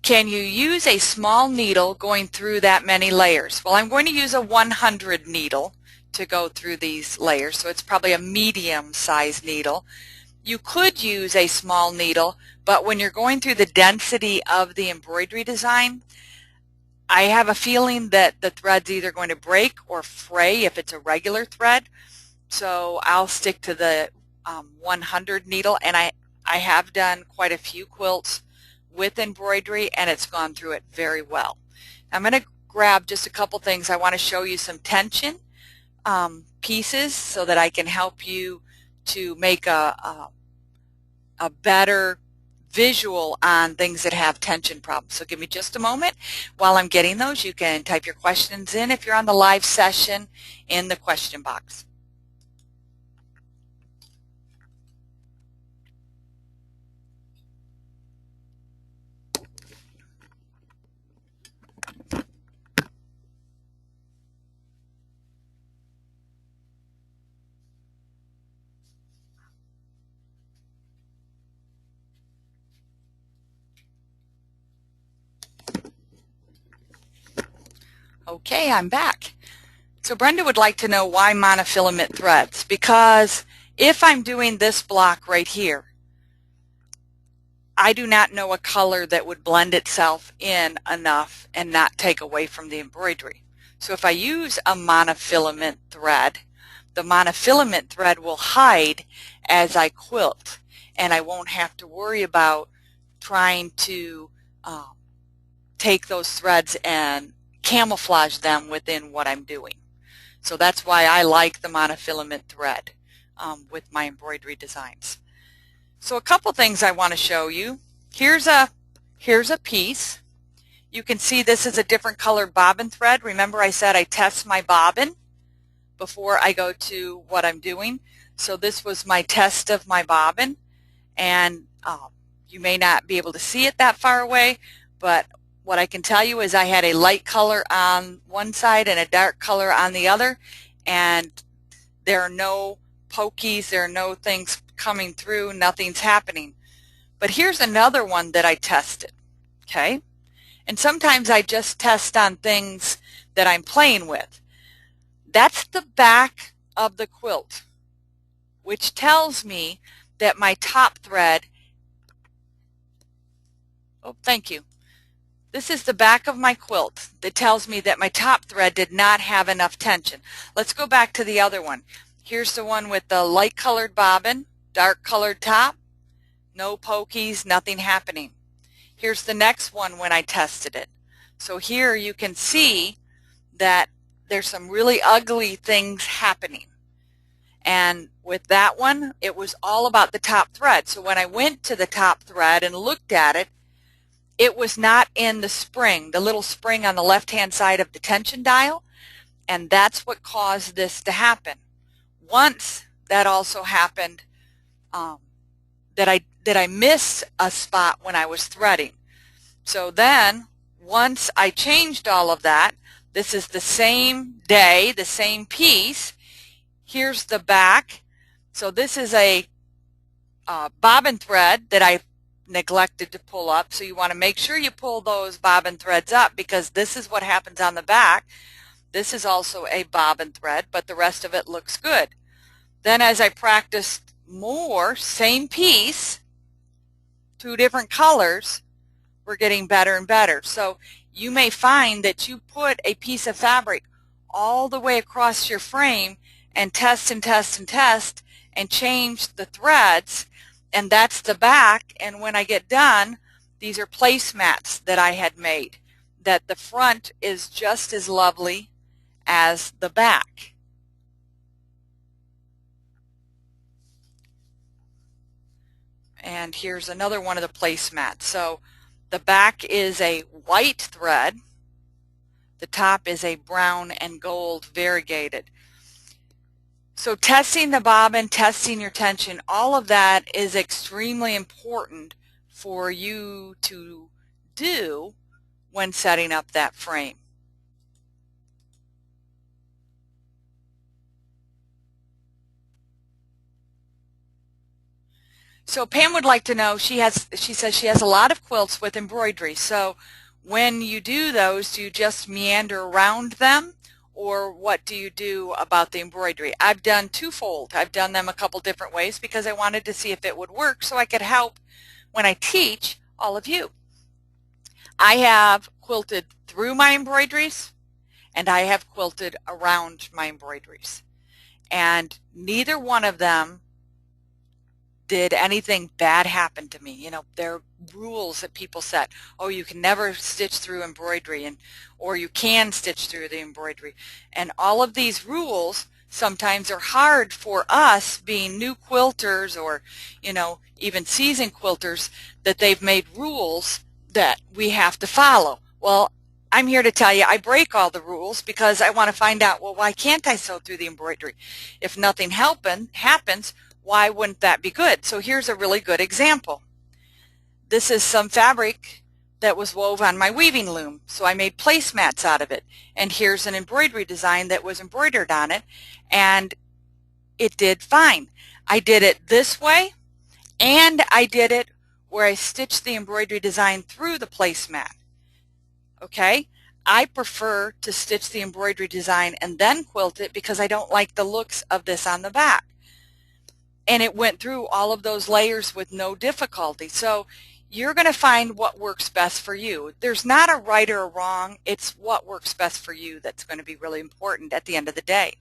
Can you use a small needle going through that many layers? Well, I'm going to use a 100 needle to go through these layers, so it's probably a medium-sized needle. You could use a small needle, but when you're going through the density of the embroidery design, I have a feeling that the thread's either going to break or fray if it's a regular thread. So I'll stick to the 100 needle, and I have done quite a few quilts with embroidery, and it's gone through it very well. I'm going to grab just a couple things. I want to show you some tension pieces so that I can help you to make a better visual on things that have tension problems. So give me just a moment. While I'm getting those, you can type your questions in if you're on the live session in the question box. Okay, I'm back. So Brenda would like to know why monofilament threads, because if I'm doing this block right here, I do not know a color that would blend itself in enough and not take away from the embroidery. So if I use a monofilament thread, the monofilament thread will hide as I quilt, and I won't have to worry about trying to take those threads and camouflage them within what I'm doing. So that's why I like the monofilament thread with my embroidery designs. So a couple things I want to show you. Here's a piece. You can see this is a different colored bobbin thread. Remember I said I test my bobbin before I go to what I'm doing. So this was my test of my bobbin, and you may not be able to see it that far away, but what I can tell you is I had a light color on one side and a dark color on the other, and there are no pokies, there are no things coming through, nothing's happening. But here's another one that I tested, okay? And sometimes I just test on things that I'm playing with. That's the back of the quilt, which tells me that my top thread Oh, thank you. This is the back of my quilt that tells me that my top thread did not have enough tension. Let's go back to the other one. Here's the one with the light colored bobbin, dark colored top, no pokies, nothing happening. Here's the next one when I tested it. So here you can see that there's some really ugly things happening. And with that one, it was all about the top thread. So when I went to the top thread and looked at it, it was not in the spring, the little spring on the left-hand side of the tension dial, and that's what caused this to happen. Once that also happened, that I missed a spot when I was threading. So then, once I changed all of that, this is the same day, the same piece. Here's the back. So this is a bobbin thread that I neglected to pull up, so you want to make sure you pull those bobbin threads up, because this is what happens on the back. This is also a bobbin thread, but the rest of it looks good. Then as I practiced more, same piece, two different colors, we're getting better and better. So you may find that you put a piece of fabric all the way across your frame and test and test and test and change the threads, and that's the back. And when I get done, these are placemats that I had made, that the front is just as lovely as the back. And here's another one of the placemats. So the back is a white thread, the top is a brown and gold variegated. So testing the bobbin, testing your tension, all of that is extremely important for you to do when setting up that frame. So Pam would like to know, she says she has a lot of quilts with embroidery. So when you do those, do you just meander around them, or what do you do about the embroidery? I've done twofold. I've done them a couple different ways because I wanted to see if it would work so I could help when I teach all of you. I have quilted through my embroideries and I have quilted around my embroideries, and neither one of them did anything bad happen to me. You know, there are rules that people set. Oh, you can never stitch through embroidery, or you can stitch through the embroidery. And all of these rules sometimes are hard for us being new quilters, or, you know, even seasoned quilters, that they've made rules that we have to follow. Well, I'm here to tell you I break all the rules because I want to find out, well, why can't I sew through the embroidery? If nothing happens, why wouldn't that be good? So here's a really good example. This is some fabric that was wove on my weaving loom, so I made placemats out of it. And here's an embroidery design that was embroidered on it, and it did fine. I did it this way, and I did it where I stitched the embroidery design through the placemat. Okay? I prefer to stitch the embroidery design and then quilt it because I don't like the looks of this on the back. And it went through all of those layers with no difficulty. So you're going to find what works best for you. There's not a right or a wrong. It's what works best for you that's going to be really important at the end of the day.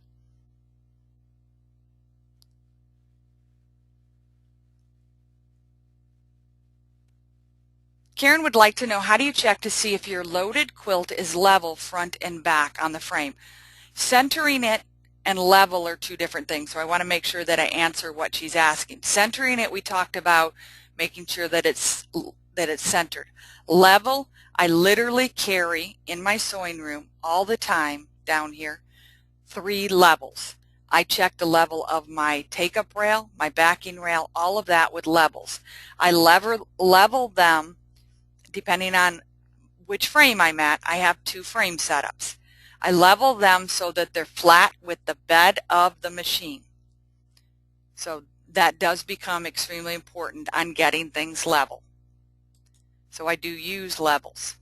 Karen would like to know, how do you check to see if your loaded quilt is level front and back on the frame? Centering it and level are two different things, so I want to make sure that I answer what she's asking. Centering it, we talked about making sure that it's centered. Level, I literally carry in my sewing room all the time down here 3 levels. I check the level of my take-up rail, my backing rail, all of that with levels. I level them depending on which frame I'm at. I have 2 frame setups. I level them so that they're flat with the bed of the machine. So that does become extremely important on getting things level. So I do use levels.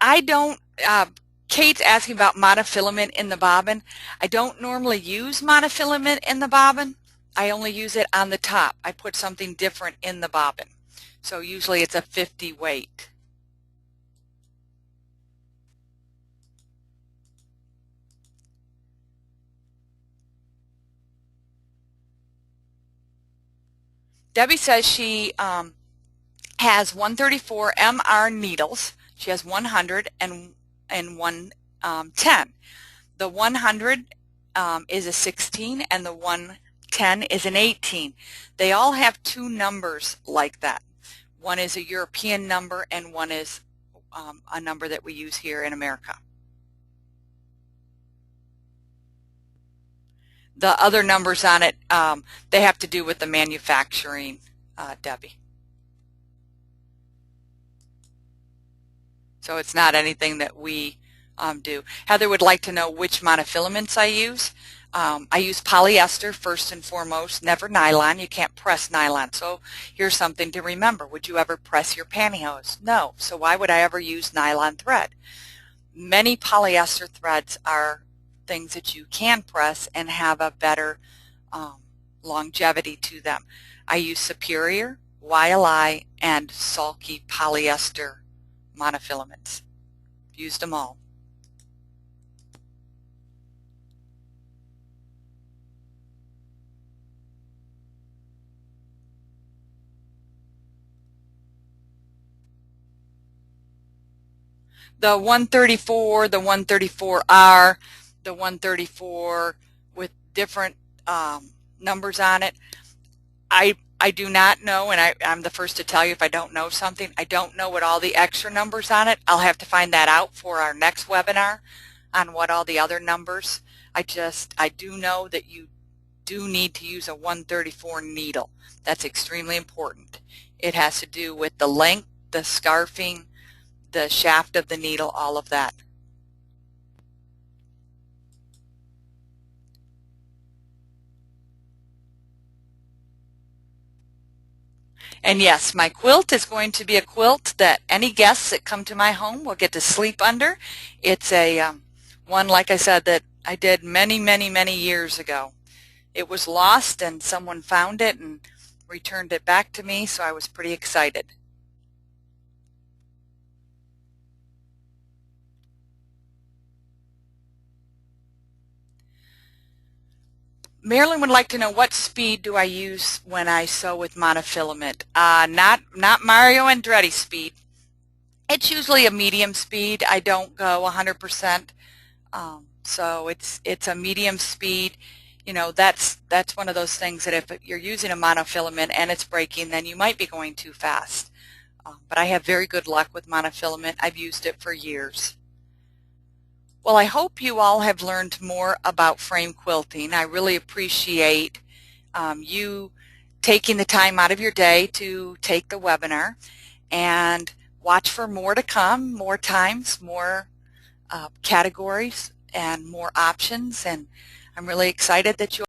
I don't, Kate's asking about monofilament in the bobbin. I don't normally use monofilament in the bobbin. I only use it on the top. I put something different in the bobbin. So usually it's a 50 weight. Debbie says she has 134 MR needles. She has 100 and 110. The 100 is a 16 and the 110 is an 18. They all have two numbers like that. One is a European number and one is a number that we use here in America. The other numbers on it, they have to do with the manufacturing, Debbie. So it's not anything that we do. Heather would like to know which monofilaments I use. I use polyester first and foremost, never nylon. You can't press nylon. So here's something to remember. Would you ever press your pantyhose? No. So why would I ever use nylon thread? Many polyester threads are things that you can press and have a better longevity to them. I use Superior, YLI, and Sulky polyester monofilaments. Used them all. The 134, the 134R, the 134 with different numbers on it. I do not know, and I'm the first to tell you if I don't know something. I don't know what all the extra numbers on it. I'll have to find that out for our next webinar on what all the other numbers. I do know that you do need to use a 134 needle. That's extremely important. It has to do with the length, the scarfing, the shaft of the needle, all of that. And yes, my quilt is going to be a quilt that any guests that come to my home will get to sleep under. It's a one, like I said, that I did many, many, many years ago. It was lost and someone found it and returned it back to me, so I was pretty excited. Marilyn would like to know, what speed do I use when I sew with monofilament? Not Mario Andretti speed. It's usually a medium speed. I don't go 100%. So it's a medium speed. You know, that's one of those things that if you're using a monofilament and it's breaking, then you might be going too fast. But I have very good luck with monofilament. I've used it for years. Well, I hope you all have learned more about frame quilting. I really appreciate you taking the time out of your day to take the webinar, and watch for more to come, more times, more categories, and more options. And I'm really excited that you